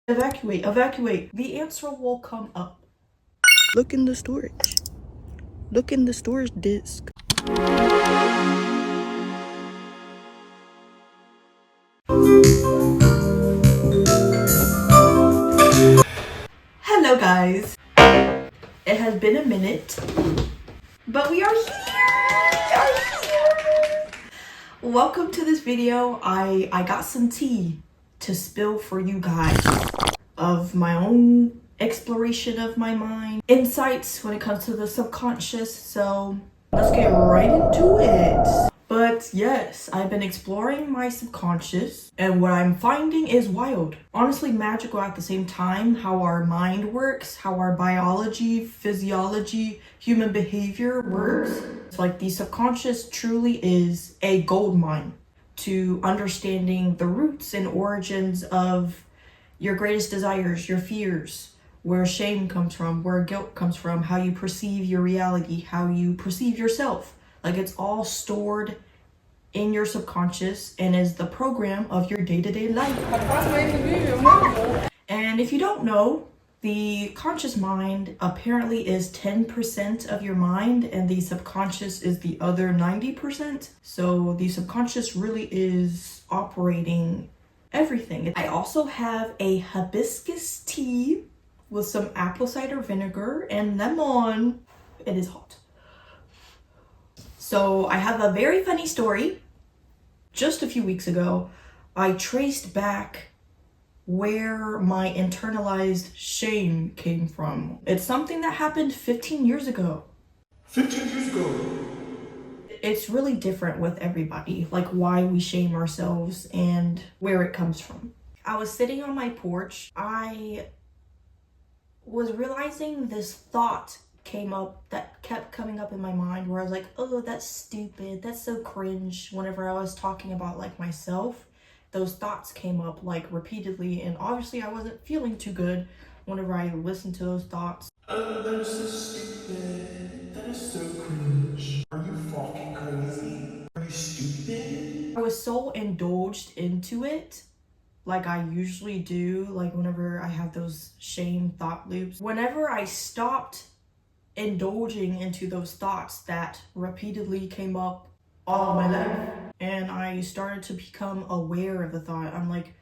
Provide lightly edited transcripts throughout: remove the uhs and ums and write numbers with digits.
Evacuate, evacuate. The answer will come up. Look in the storage. Look in the storage disk. Hello guys. It has been a minute, but we are here. Welcome to this video. I got some tea to spill for you guys of my own exploration of my mind, insights when it comes to the subconscious. So let's get right into it. But yes, I've been exploring my subconscious, and what I'm finding is wild. Honestly, magical at the same time. How our mind works, how our biology, physiology, human behavior works. It's like the subconscious truly is a gold mine to understanding the roots and origins of your greatest desires, your fears, where shame comes from, where guilt comes from, how you perceive your reality, how you perceive yourself. Like, it's all stored in your subconscious and is the program of your day-to-day life. And if you don't know, the conscious mind apparently is 10% of your mind and the subconscious is the other 90%. So the subconscious really is operating everything. I also have a hibiscus tea with some apple cider vinegar and lemon. It is hot. So I have a very funny story. Just a few weeks ago, I traced back where my internalized shame came from. It's something that happened 15 years ago. 15 years ago. It's really different with everybody, like why we shame ourselves and where it comes from. I was sitting on my porch. I was realizing this thought came up that kept coming up in my mind where I was like, oh, that's stupid, that's so cringe. Whenever I was talking about like myself, those thoughts came up like repeatedly, and obviously I wasn't feeling too good whenever I listened to those thoughts. Oh, that is so stupid, that is so cringe. Are you fucking crazy? Are you stupid? I was so indulged into it, like I usually do, like whenever I have those shame thought loops. Whenever I stopped indulging into those thoughts that repeatedly came up all my life, and I started to become aware of the thought, I'm like,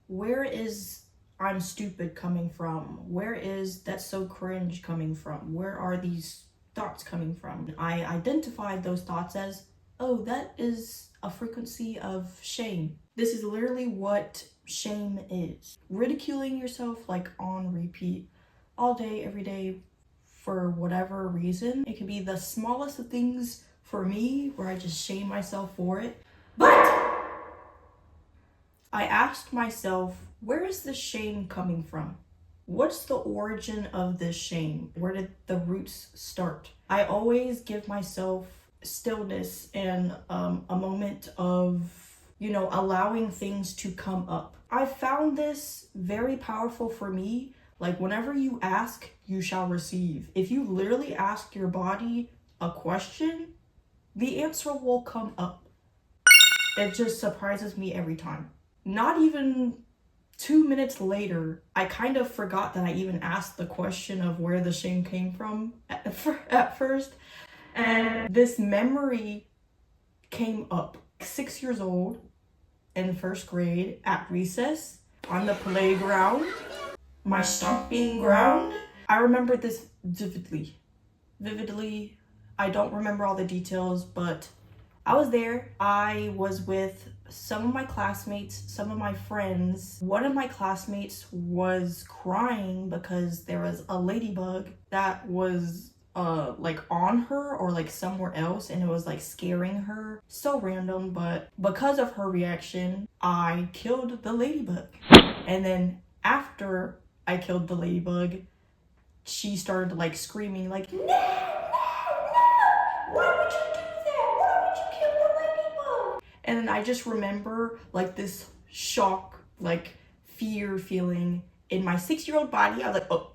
where is I'm stupid coming from? Where is that's so cringe coming from? Where are these thoughts coming from? I identified those thoughts as, oh, that is a frequency of shame. This is literally what shame is. Ridiculing yourself like on repeat all day, every day, for whatever reason. It can be the smallest of things for me where I just shame myself for it. But I asked myself, where is this shame coming from? What's the origin of this shame? Where did the roots start? I always give myself stillness and a moment of, allowing things to come up. I found this very powerful for me. Like, whenever you ask, you shall receive. If you literally ask your body a question, the answer will come up. It just surprises me every time. Not even 2 minutes later, I kind of forgot that I even asked the question of where the shame came from at first. And this memory came up. 6 years old, in first grade, at recess, on the playground, my stomping ground. I remember this vividly. I don't remember all the details, but I was there. I was with some of my classmates, some of my friends. One of my classmates was crying because there was a ladybug that was like on her or like somewhere else, and it was like scaring her. So random, but because of her reaction, I killed the ladybug. And then after I killed the ladybug, she started like screaming like, no, why would you do that? Why would you kill the ladybug? And then I just remember like this shock, like fear feeling in my 6-year-old body. I was like, oh.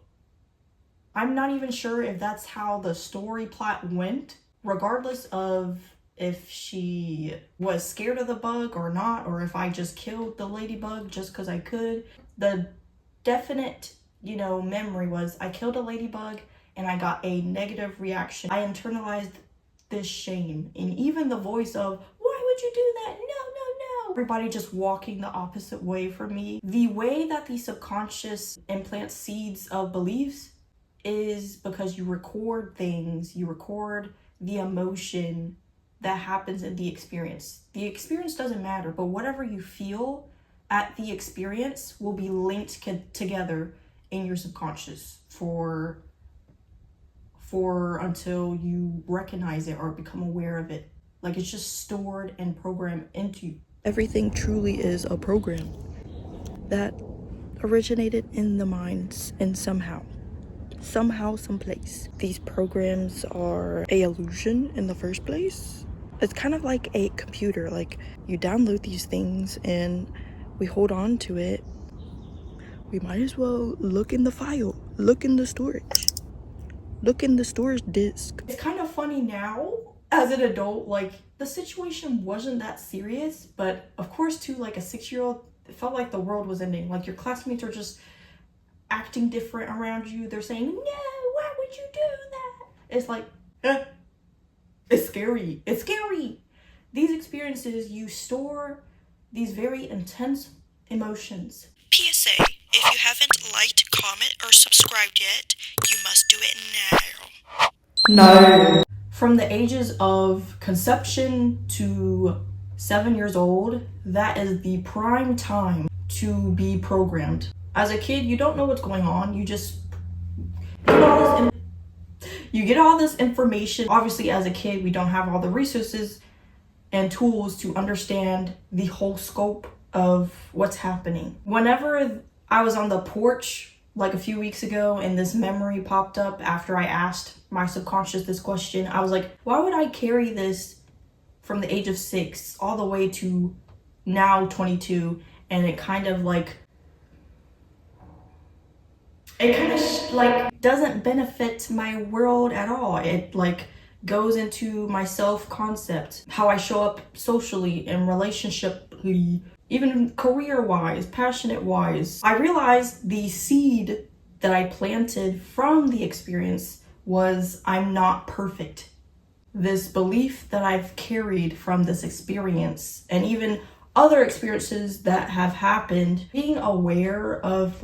I'm not even sure if that's how the story plot went, regardless of if she was scared of the bug or not, or if I just killed the ladybug just because I could. The definite, memory was I killed a ladybug and I got a negative reaction. I internalized this shame, and even the voice of, why would you do that? No, no, no. Everybody just walking the opposite way from me. The way that the subconscious implants seeds of beliefs is because you record things, you record the emotion that happens in the experience. The experience doesn't matter, but whatever you feel at the experience will be linked together in your subconscious for until you recognize it or become aware of it. Like, it's just stored and programmed into you. Everything truly is a program that originated in the minds, and somehow, someplace, these programs are a illusion in the first place. It's kind of like a computer. Like, you download these things and we hold on to it. We might as well look in the file, look in the storage, look in the storage disk. It's kind of funny now as an adult, like, the situation wasn't that serious, but of course to like a 6-year-old, it felt like the world was ending. Like, your classmates are just acting different around you. They're saying, no, why would you do that? It's like, it's scary. It's scary. These experiences, you store these very intense emotions. PSA, if you haven't liked, comment, or subscribed yet, you must do it now. No. From the ages of conception to 7 years old, that is the prime time to be programmed. As a kid, you don't know what's going on. You just get all this information. Obviously, as a kid, we don't have all the resources and tools to understand the whole scope of what's happening. Whenever I was on the porch like a few weeks ago and this memory popped up after I asked my subconscious this question, I was like, why would I carry this from the age of 6 all the way to now 22? And it kind of doesn't benefit my world at all. It goes into my self-concept, how I show up socially and relationshiply, even career-wise, passionate-wise. I realized the seed that I planted from the experience was I'm not perfect. This belief that I've carried from this experience and even other experiences that have happened, being aware of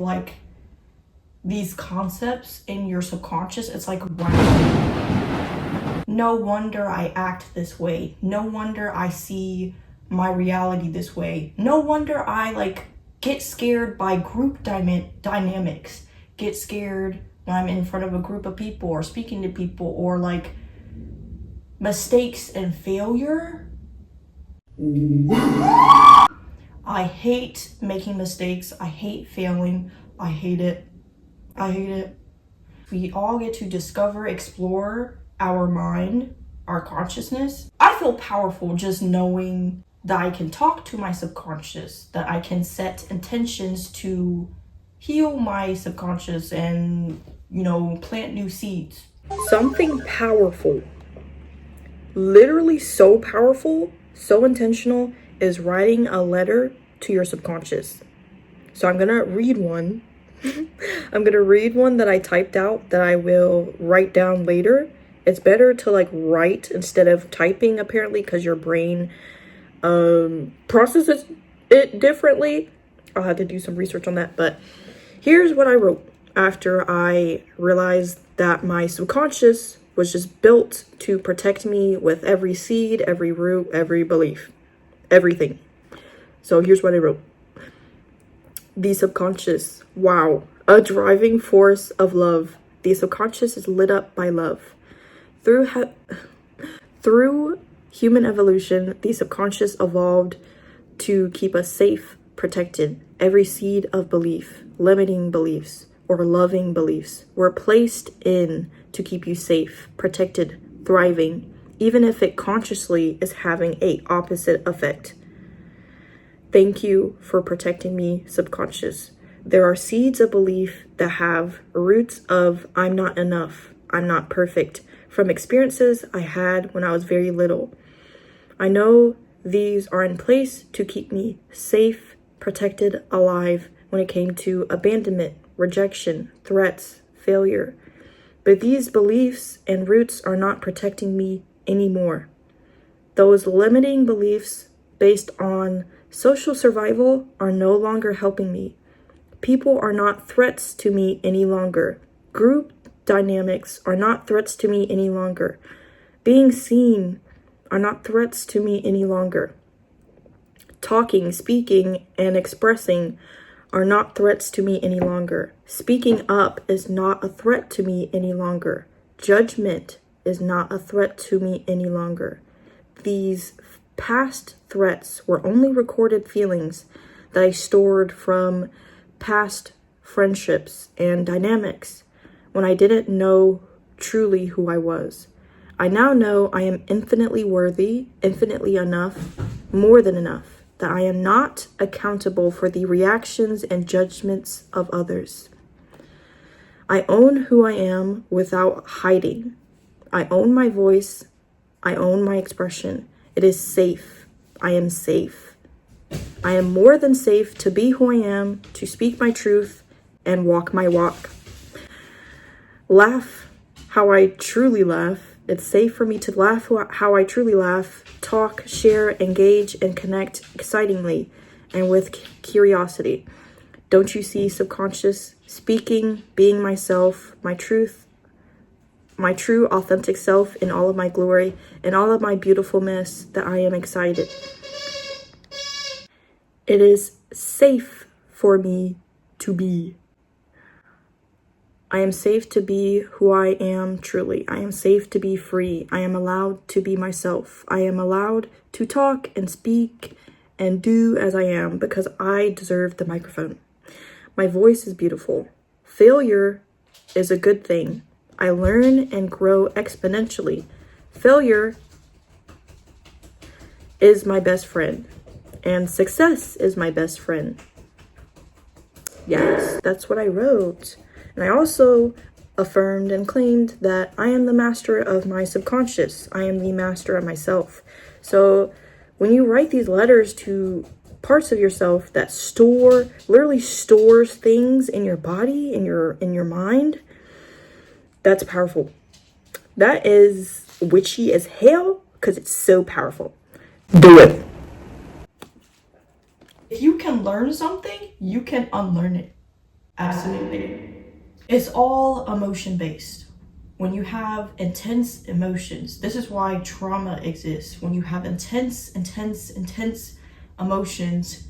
these concepts in your subconscious, it's like, wow, no wonder I act this way. No wonder I see my reality this way. No wonder I get scared by group dynamics, get scared when I'm in front of a group of people or speaking to people, or mistakes and failure. I hate making mistakes. I hate failing. I hate it. We all get to discover, explore our mind, our consciousness. I feel powerful just knowing that I can talk to my subconscious, that I can set intentions to heal my subconscious and, plant new seeds. Something powerful, literally so powerful, so intentional, is writing a letter to your subconscious. So I'm gonna read one. I'm gonna read one that I typed out that I will write down later. It's better to write instead of typing, apparently, because your brain processes it differently. I'll have to do some research on that, but here's what I wrote after I realized that my subconscious was just built to protect me with every seed, every root, every belief, everything. So here's what I wrote. The subconscious, wow, a driving force of love. The subconscious is lit up by love. Through human evolution, the subconscious evolved to keep us safe, protected. Every seed of belief, limiting beliefs, or loving beliefs were placed in to keep you safe, protected, thriving, even if it consciously is having a opposite effect. Thank you for protecting me, subconscious. There are seeds of belief that have roots of I'm not enough, I'm not perfect, from experiences I had when I was very little. I know these are in place to keep me safe, protected, alive when it came to abandonment, rejection, threats, failure. But these beliefs and roots are not protecting me anymore. Those limiting beliefs based on social survival are no longer helping me. People are not threats to me any longer. Group dynamics are not threats to me any longer. Being seen are not threats to me any longer. Talking, speaking, and expressing are not threats to me any longer. Speaking up is not a threat to me any longer. Judgment is not a threat to me any longer. These past threats were only recorded feelings that I stored from past friendships and dynamics when I didn't know truly who I was. I now know I am infinitely worthy, infinitely enough, more than enough, that I am not accountable for the reactions and judgments of others. I own who I am without hiding. I own my voice. I own my expression. It is safe. I am safe. I am more than safe to be who I am, to speak my truth, and walk my walk. Laugh how I truly laugh. It's safe for me to laugh how I truly laugh, talk, share, engage, and connect excitingly and with curiosity. Don't you see, subconscious? Speaking, being myself, my truth, my true authentic self in all of my glory and all of my beautifulness, that I am excited. It is safe for me to be. I am safe to be who I am truly. I am safe to be free. I am allowed to be myself. I am allowed to talk and speak and do as I am because I deserve the microphone. My voice is beautiful. Failure is a good thing. I learn and grow exponentially. Failure is my best friend, and success is my best friend. Yes, that's what I wrote. And I also affirmed and claimed that I am the master of my subconscious. I am the master of myself. So when you write these letters to parts of yourself that literally stores things in your body, in your mind, that's powerful. That is witchy as hell because it's so powerful. Do it. If you can learn something, you can unlearn it. Absolutely. It's all emotion based. When you have intense emotions, this is why trauma exists. When you have intense emotions,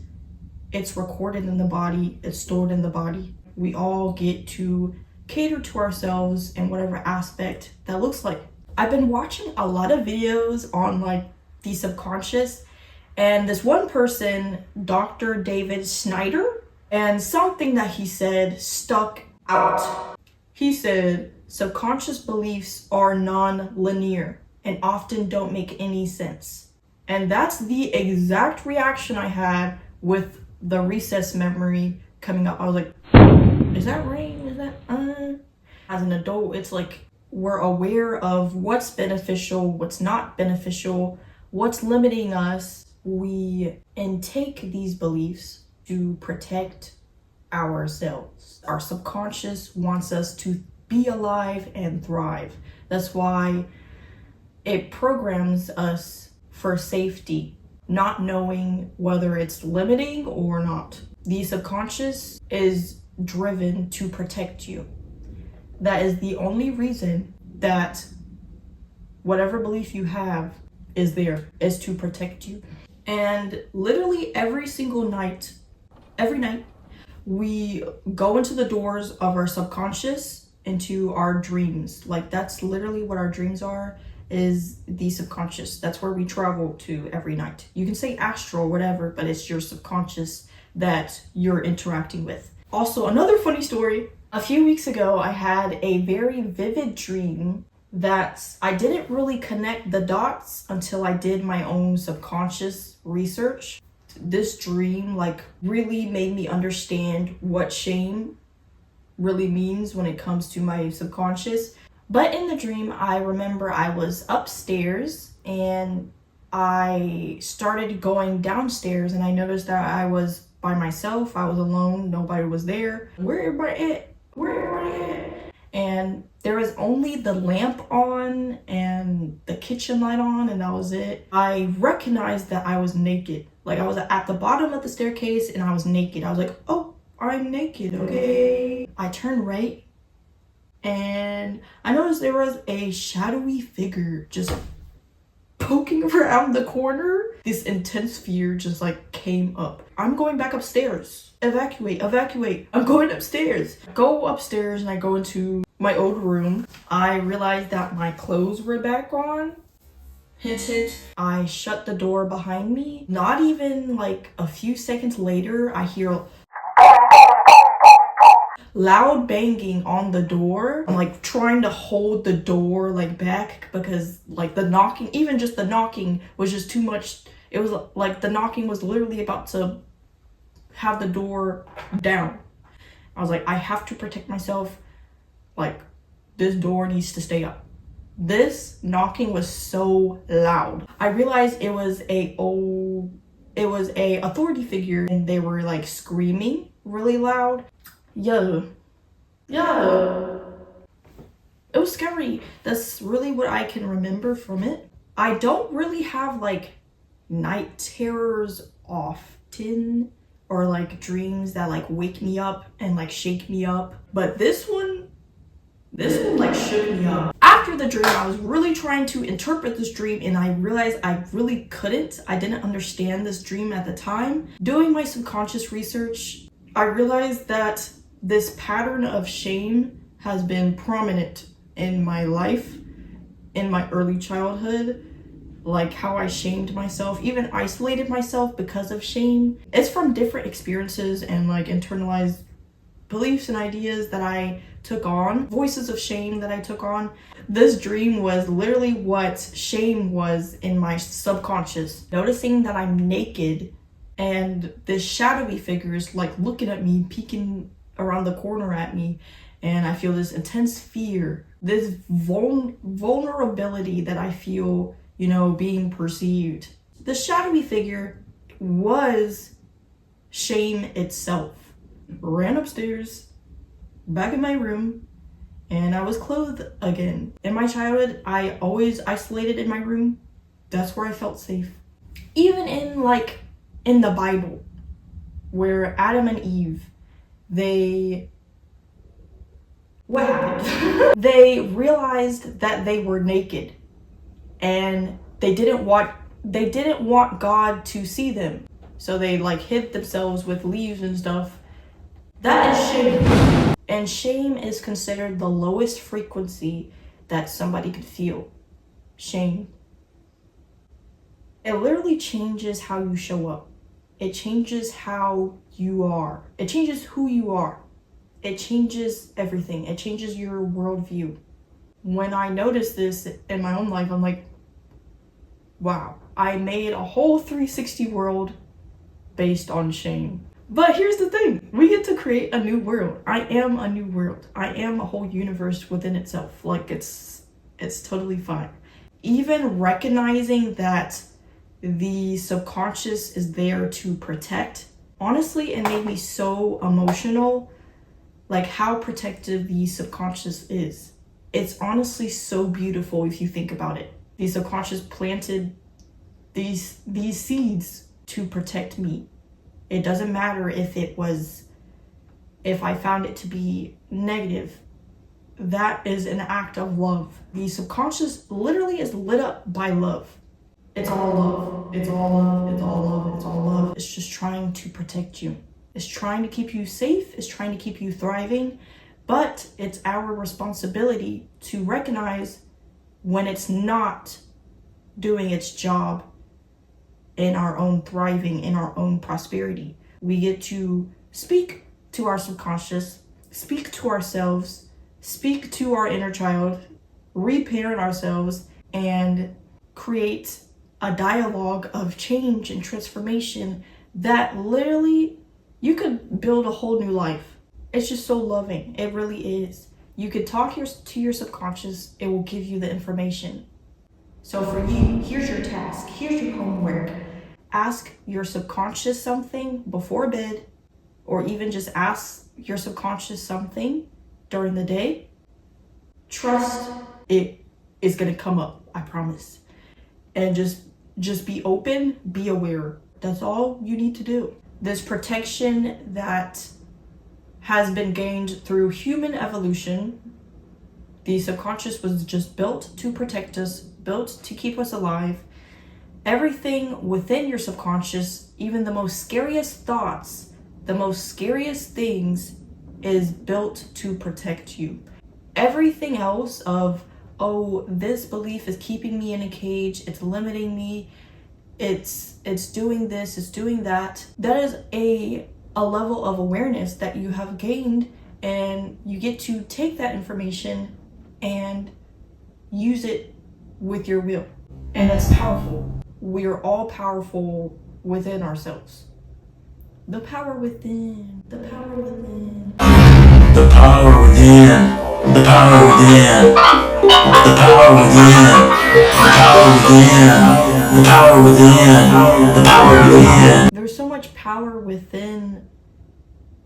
it's recorded in the body, it's stored in the body. We all get to cater to ourselves in whatever aspect that looks like. I've been watching a lot of videos on like the subconscious, and this one person, Dr. David Snyder, and something that he said stuck out. He said, subconscious beliefs are non-linear and often don't make any sense. And that's the exact reaction I had with the recess memory coming up. I was like, is that rain? Is that As an adult, it's like we're aware of what's beneficial, what's not beneficial, what's limiting us. We intake these beliefs to protect ourselves. Our subconscious wants us to be alive and thrive. That's why it programs us for safety, not knowing whether it's limiting or not. The subconscious is driven to protect you. That is the only reason that whatever belief you have is there, is to protect you. And literally every night, we go into the doors of our subconscious, into our dreams. Like that's literally what our dreams are, is the subconscious. That's where we travel to every night. You can say astral, whatever, but it's your subconscious that you're interacting with. Also, another funny story. A few weeks ago, I had a very vivid dream that I didn't really connect the dots until I did my own subconscious research. This dream really made me understand what shame really means when it comes to my subconscious. But in the dream, I remember I was upstairs and I started going downstairs, and I noticed that I was by myself. I was alone. Nobody was there. Where everybody at? Where everybody at? And there was only the lamp on and the kitchen light on, and that was it. I recognized that I was naked. Like, I was at the bottom of the staircase and I was naked. I was like, oh, I'm naked, okay. I turned right and I noticed there was a shadowy figure just poking around the corner. This intense fear just like came up. I'm going back upstairs. Evacuate, evacuate. I'm going upstairs. Go upstairs and I go into my old room. I realized that my clothes were back on. Hint, hint. I shut the door behind me. Not even like a few seconds later, I hear loud banging on the door. I'm like trying to hold the door like back because like the knocking, even just the knocking was just too much. It was like the knocking was literally about to have the door down. I was like, I have to protect myself. Like, this door needs to stay up. This knocking was so loud. I realized it was a authority figure and they were like screaming really loud. Yo. It was scary. That's really what I can remember from it. I don't really have like night terrors often or like dreams that like wake me up and like shake me up. But this one like shook me up. After the dream, I was really trying to interpret this dream and I realized I really couldn't. I didn't understand this dream at the time. Doing my subconscious research, I realized that this pattern of shame has been prominent in my life, in my early childhood. Like how I shamed myself, even isolated myself because of shame. It's from different experiences and like internalized beliefs and ideas that I took on, voices of shame that I took on. This dream was literally what shame was in my subconscious. Noticing that I'm naked and this shadowy figure is like looking at me, peeking around the corner at me, and I feel this intense fear, this vulnerability that I feel, you know, being perceived. The shadowy figure was shame itself. Ran upstairs, back in my room, and I was clothed again. In my childhood, I always isolated in my room. That's where I felt safe. Even in the Bible, where Adam and Eve, what happened? They realized that they were naked and they didn't want God to see them. So they like hid themselves with leaves and stuff. That is shame. And shame is considered the lowest frequency that somebody could feel. Shame. It literally changes how you show up. It changes how you are. It changes who you are. It changes everything. It changes your worldview. When I noticed this in my own life, I'm like, wow, I made a whole 360 world based on shame. But here's the thing, we get to create a new world. I am a new world. I am a whole universe within itself. Like it's totally fine. Even recognizing that the subconscious is there to protect, honestly, it made me so emotional, like how protective the subconscious is. It's honestly so beautiful if you think about it. The subconscious planted these seeds to protect me. It doesn't matter if I found it to be negative. That is an act of love. The subconscious literally is lit up by love. It's all love. It's all love. It's all love. It's all love. It's just trying to protect you. It's trying to keep you safe. It's trying to keep you thriving. But it's our responsibility to recognize when it's not doing its job in our own thriving, in our own prosperity. We get to speak to our subconscious, speak to ourselves, speak to our inner child, reparent ourselves, and create a dialogue of change and transformation that literally you could build a whole new life. It's just so loving. It really is. You could talk to your subconscious. It will give you the information. So for you, here's your task. Here's your homework. ask your subconscious something before bed, or even just ask your subconscious something during the day, trust it is gonna come up, I promise. And just be open, be aware. That's all you need to do. This protection that has been gained through human evolution, the subconscious was just built to protect us, built to keep us alive. Everything within your subconscious, even the most scariest thoughts, the most scariest things, is built to protect you. Everything else of, oh, this belief is keeping me in a cage, it's limiting me, it's doing this, it's doing that. That is a level of awareness that you have gained, and you get to take that information and use it with your will. And that's powerful. We are all powerful within ourselves. The power within, the power within. The power within, the power within, the power within, the power within, the power within, the power within. There's so much power within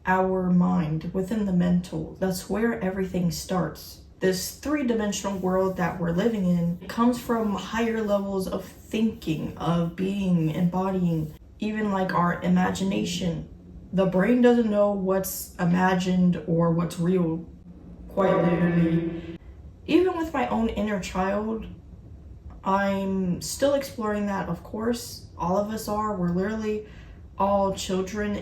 our mind, within the mental. That's where everything starts. This three-dimensional world that we're living in comes from higher levels of thinking, of being, embodying, even like our imagination. The brain doesn't know what's imagined or what's real, quite literally. Even with my own inner child, I'm still exploring that, of course. All of us are. We're literally all children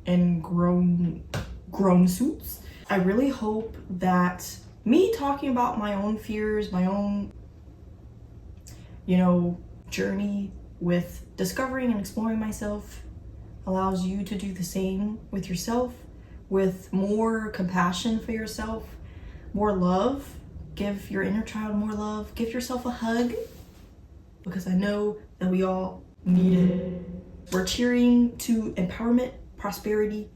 in grown suits. I really hope that me talking about my own fears, my own, journey with discovering and exploring myself allows you to do the same with yourself, with more compassion for yourself, more love. Give your inner child more love. Give yourself a hug, because I know that we all need it. We're cheering to empowerment, prosperity,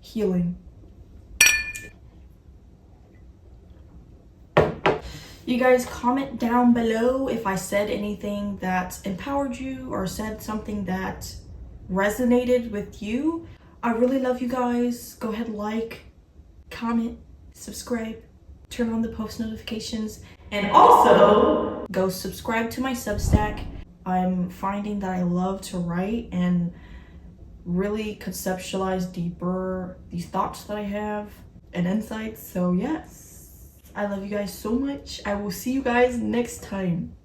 healing. You guys comment down below if I said anything that empowered you or said something that resonated with you. I really love you guys. Go ahead, like, comment, subscribe, turn on the post notifications, and also go subscribe to my Substack. I'm finding that I love to write and really conceptualize deeper these thoughts that I have and insights. So yes, I love you guys so much. I will see you guys next time.